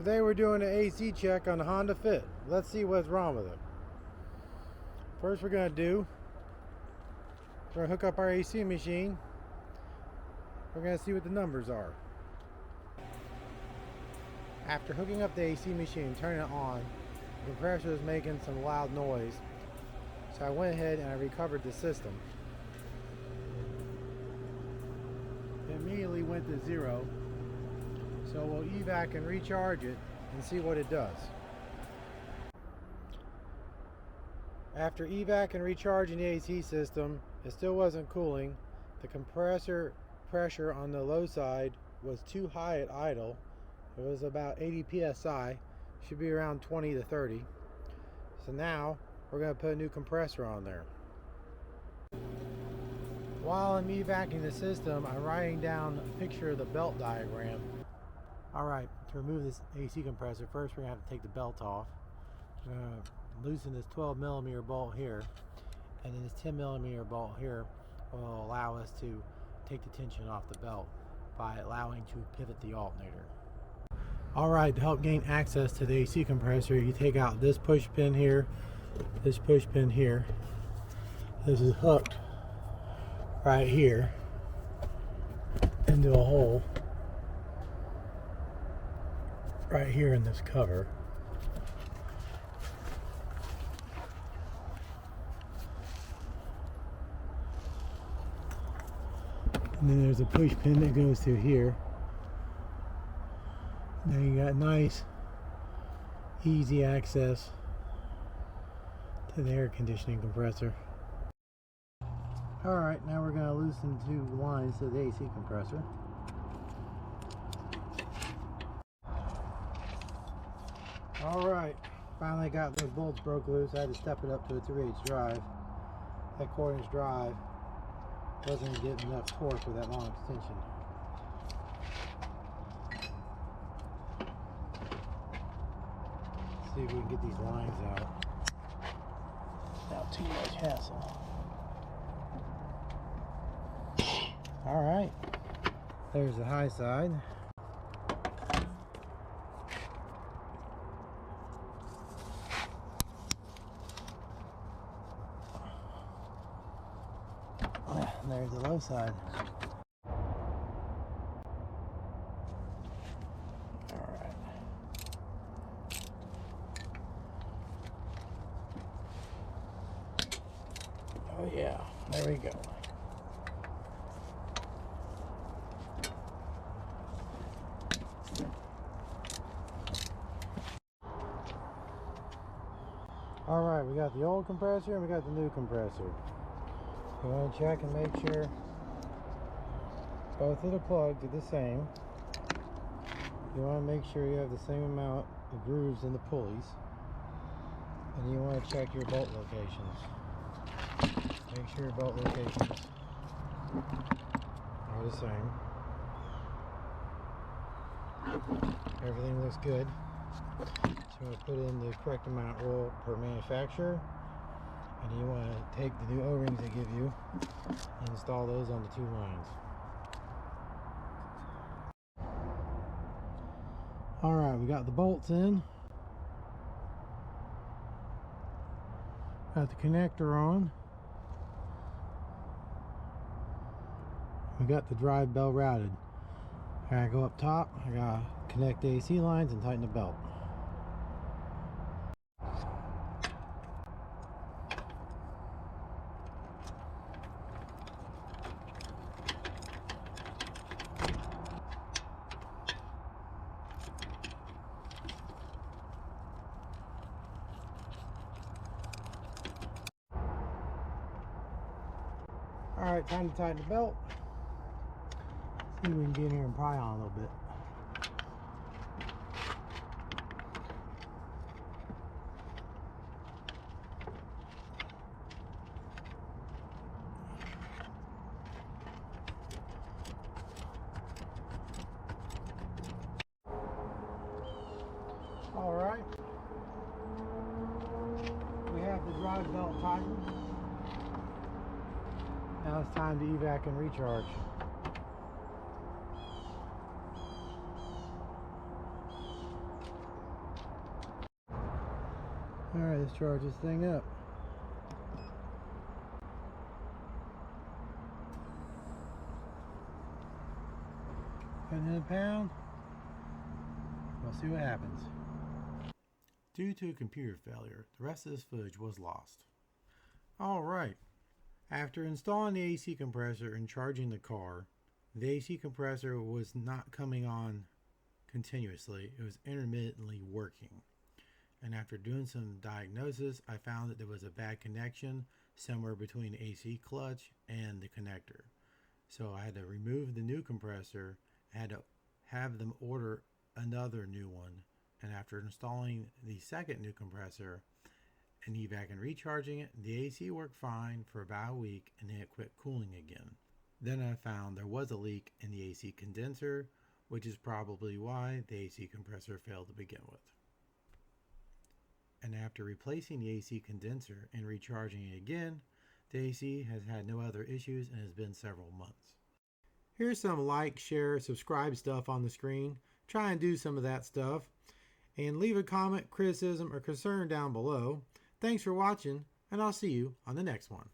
Today we're doing an AC check on the Honda Fit. Let's see what's wrong with it. First we're going to hook up our AC machine. We're going to see what the numbers are. After hooking up the AC machine, turning it on, the compressor is making some loud noise. So I went ahead and I recovered the system. It immediately went to 0. So we'll evac and recharge it and see what it does. After evac and recharging the AC system, it still wasn't cooling. The compressor pressure on the low side was too high at idle. It was about 80 psi, should be around 20 to 30. So now we're going to put a new compressor on there. While I'm evacing the system, I'm writing down a picture of the belt diagram. Alright, to remove this AC compressor, first we're going to have to take the belt off. We're going to loosen this 12mm bolt here, and then this 10mm bolt here will allow us to take the tension off the belt by allowing to pivot the alternator. Alright, to help gain access to the AC compressor, you take out this push pin here, this push pin here. This is hooked right here into a hole right here in this cover. And then there's a push pin that goes through here. Now you got nice, easy access to the air conditioning compressor. Alright, now we're going to loosen 2 lines to the AC compressor. Alright, finally got those bolts broke loose. I had to step it up to a 3/8 drive. That 1/4" drive wasn't getting enough torque with that long extension. Let's see if we can get these lines out without too much hassle. Alright, there's the high side. And there's the low side. Alright. Oh yeah, there we go. Alright, we got the old compressor and we got the new compressor. You want to check and make sure both of the plugs are the same. You want to make sure you have the same amount of grooves in the pulleys. And you want to check your bolt locations. Make sure your bolt locations are the same. Everything looks good. So we'll put in the correct amount of oil per manufacturer. And you want to take the new O-rings they give you and install those on the 2 lines. Alright, we got the bolts in. Got the connector on. We got the drive belt routed. I gotta go up top, I gotta connect the AC lines and tighten the belt. Alright, time to tighten the belt. See if we can get in here and pry on a little bit. Alright. We have the drive belt tightened. Now it's time to evac and recharge. Alright, let's charge this thing up. Putting in a pound. We'll see what happens. Due to a computer failure, the rest of this footage was lost. Alright, after installing the AC compressor and charging the car, the AC compressor was not coming on continuously, it was intermittently working. And after doing some diagnosis, I found that there was a bad connection somewhere between the AC clutch and the connector. So I had to remove the new compressor, I had to have them order another new one, and after installing the second new compressor and evac and recharging it, the AC worked fine for about a week and then it quit cooling again. Then I found there was a leak in the AC condenser, which is probably why the AC compressor failed to begin with. And after replacing the AC condenser and recharging it again, the AC has had no other issues and has been several months. Here's some like, share, subscribe stuff on the screen. Try and do some of that stuff. And leave a comment, criticism, or concern down below. Thanks for watching, and I'll see you on the next one.